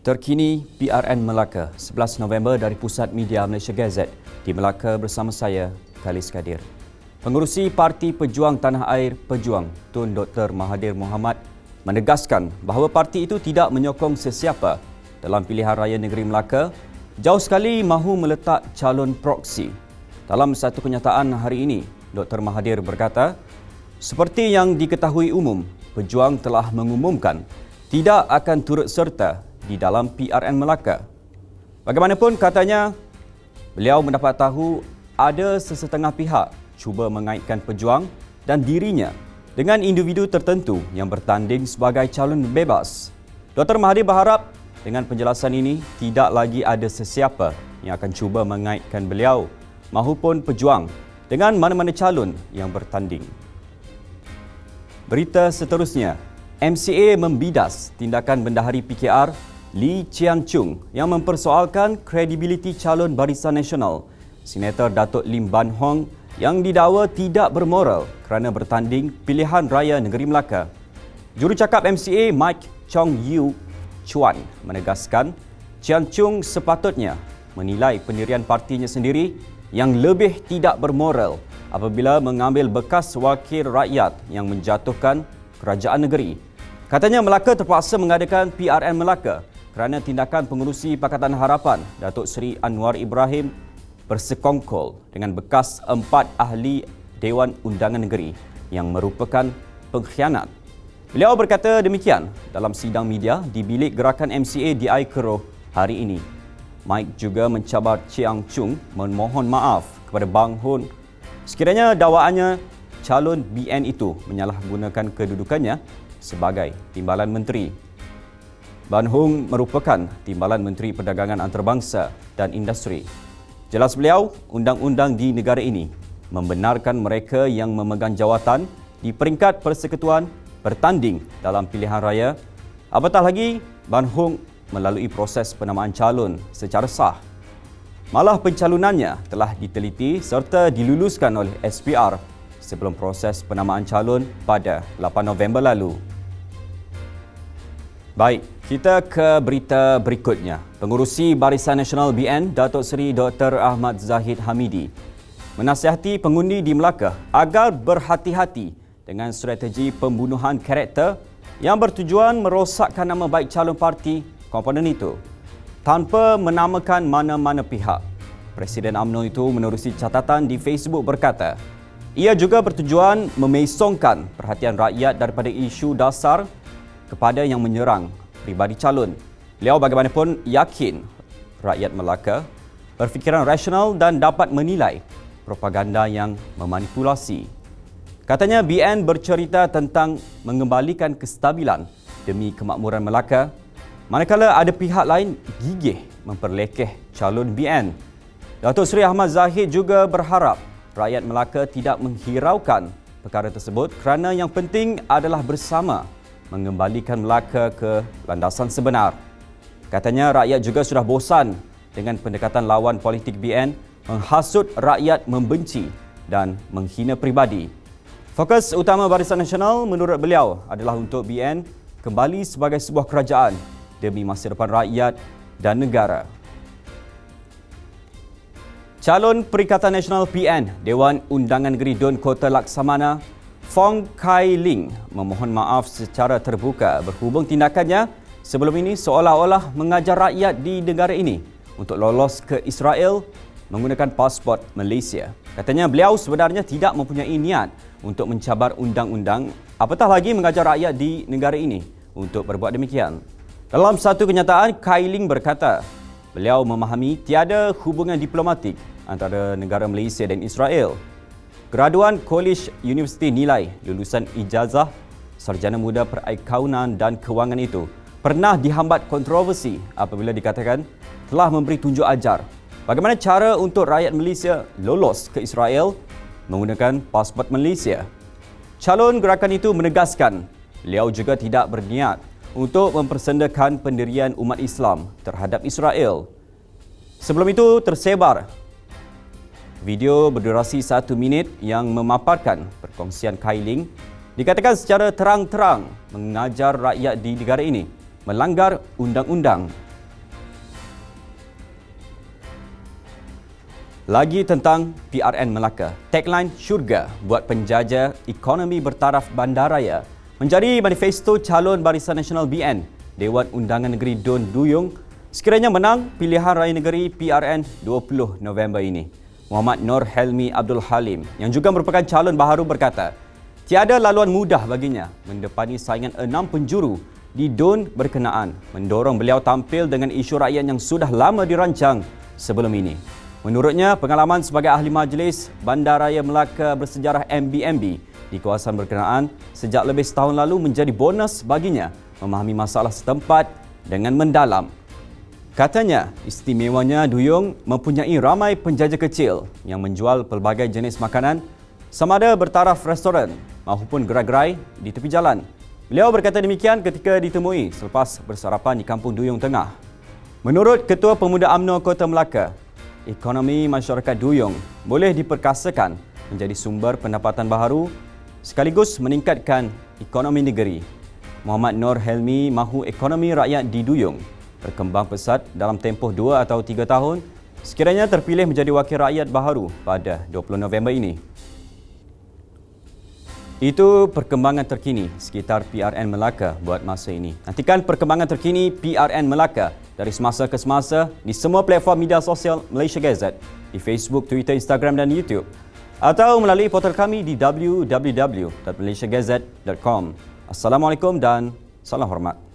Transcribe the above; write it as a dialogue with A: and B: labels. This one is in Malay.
A: Terkini PRN Melaka, 11 November dari Pusat Media Malaysia Gazette di Melaka bersama saya, Khalis Kadir. Pengerusi Parti Pejuang Tanah Air Pejuang, Tun Dr. Mahathir Mohamad menegaskan bahawa parti itu tidak menyokong sesiapa dalam pilihan raya negeri Melaka, jauh sekali mahu meletak calon proksi. Dalam satu kenyataan hari ini, Dr. Mahathir berkata, seperti yang diketahui umum, Pejuang telah mengumumkan tidak akan turut serta di dalam PRN Melaka. Bagaimanapun katanya, beliau mendapat tahu ada sesetengah pihak cuba mengaitkan Pejuang dan dirinya dengan individu tertentu yang bertanding sebagai calon bebas. Dr. Mahathir berharap dengan penjelasan ini tidak lagi ada sesiapa yang akan cuba mengaitkan beliau mahupun Pejuang dengan mana-mana calon yang bertanding. Berita seterusnya, MCA membidas tindakan Bendahari PKR Lee Chiang Chung yang mempersoalkan kredibiliti calon Barisan Nasional, Senator Datuk Lim Ban Hong yang didakwa tidak bermoral kerana bertanding pilihan raya negeri Melaka. Jurucakap MCA Mike Chong Yu Chuan menegaskan Chiang Chung sepatutnya menilai pendirian partinya sendiri yang lebih tidak bermoral apabila mengambil bekas wakil rakyat yang menjatuhkan kerajaan negeri. Katanya Melaka terpaksa mengadakan PRN Melaka kerana tindakan pengerusi Pakatan Harapan Datuk Seri Anwar Ibrahim bersekongkol dengan bekas 4 ahli Dewan Undangan Negeri yang merupakan pengkhianat. Beliau berkata demikian dalam sidang media di bilik gerakan MCA di Air hari ini. Mike juga mencabar Chiang Chung memohon maaf kepada Bang Hun sekiranya dakwaannya calon BN itu menyalahgunakan kedudukannya sebagai Timbalan Menteri. Ban Hong merupakan Timbalan Menteri Perdagangan Antarabangsa dan Industri. Jelas beliau, undang-undang di negara ini membenarkan mereka yang memegang jawatan di peringkat persekutuan bertanding dalam pilihan raya. Apatah lagi, Ban Hong melalui proses penamaan calon secara sah. Malah pencalonannya telah diteliti serta diluluskan oleh SPR sebelum proses penamaan calon pada 8 November lalu. Baik, kita ke berita berikutnya. Pengerusi Barisan Nasional BN, Datuk Seri Dr. Ahmad Zahid Hamidi, menasihati pengundi di Melaka agar berhati-hati dengan strategi pembunuhan karakter yang bertujuan merosakkan nama baik calon parti komponen itu tanpa menamakan mana-mana pihak. Presiden UMNO itu menerusi catatan di Facebook berkata, ia juga bertujuan memesongkan perhatian rakyat daripada isu dasar kepada yang menyerang pribadi calon. Beliau bagaimanapun yakin rakyat Melaka berfikiran rasional dan dapat menilai propaganda yang memanipulasi. Katanya BN bercerita tentang mengembalikan kestabilan demi kemakmuran Melaka, manakala ada pihak lain gigih memperlekeh calon BN. Datuk Seri Ahmad Zahid juga berharap rakyat Melaka tidak menghiraukan perkara tersebut kerana yang penting adalah bersama mengembalikan Melaka ke landasan sebenar. Katanya rakyat juga sudah bosan dengan pendekatan lawan politik BN menghasut rakyat membenci dan menghina pribadi. Fokus utama Barisan Nasional menurut beliau adalah untuk BN kembali sebagai sebuah kerajaan demi masa depan rakyat dan negara. Calon Perikatan Nasional PN Dewan Undangan Negeri Dun Kota Laksamana Fong Kai Ling memohon maaf secara terbuka berhubung tindakannya sebelum ini seolah-olah mengajar rakyat di negara ini untuk lolos ke Israel menggunakan pasport Malaysia. Katanya beliau sebenarnya tidak mempunyai niat untuk mencabar undang-undang, apatah lagi mengajar rakyat di negara ini untuk berbuat demikian. Dalam satu kenyataan, Kai Ling berkata, beliau memahami tiada hubungan diplomatik antara negara Malaysia dan Israel. Graduan College Universiti nilai lulusan ijazah Sarjana Muda Perakaunan dan Kewangan itu pernah dihambat kontroversi apabila dikatakan telah memberi tunjuk ajar bagaimana cara untuk rakyat Malaysia lolos ke Israel menggunakan pasport Malaysia. Calon gerakan itu menegaskan beliau juga tidak berniat untuk mempersendakan pendirian umat Islam terhadap Israel. Sebelum itu tersebar video berdurasi 1 minit yang memaparkan perkongsian Kai Ling dikatakan secara terang-terang mengajar rakyat di negara ini melanggar undang-undang Lagi tentang PRN Melaka. Tagline syurga buat penjajah ekonomi bertaraf bandaraya menjadi manifesto calon Barisan Nasional BN Dewan Undangan Negeri Dun Duyung sekiranya menang pilihan raya negeri PRN 20 November ini. Muhammad Nur Helmi Abdul Halim yang juga merupakan calon baharu berkata, tiada laluan mudah baginya mendepani saingan 6 penjuru di Dun berkenaan, mendorong beliau tampil dengan isu rakyat yang sudah lama dirancang sebelum ini. Menurutnya, pengalaman sebagai ahli majlis Bandaraya Melaka bersejarah MBMB di kawasan berkenaan sejak lebih setahun lalu menjadi bonus baginya memahami masalah setempat dengan mendalam. Katanya, istimewanya Duyung mempunyai ramai penjajah kecil yang menjual pelbagai jenis makanan sama ada bertaraf restoran maupun gerai-gerai di tepi jalan. Beliau berkata demikian ketika ditemui selepas bersarapan di Kampung Duyung Tengah. Menurut Ketua Pemuda UMNO Kota Melaka, ekonomi masyarakat Duyung boleh diperkasakan menjadi sumber pendapatan baharu sekaligus meningkatkan ekonomi negeri. Muhammad Nur Helmi mahu ekonomi rakyat di Duyung berkembang pesat dalam tempoh 2 atau 3 tahun sekiranya terpilih menjadi wakil rakyat baharu pada 20 November ini. Itu perkembangan terkini sekitar PRN Melaka buat masa ini. Nantikan perkembangan terkini PRN Melaka dari semasa ke semasa di semua platform media sosial Malaysia Gazette, di Facebook, Twitter, Instagram dan YouTube, atau melalui portal kami di www.malaysiagazette.com. Assalamualaikum dan salam hormat.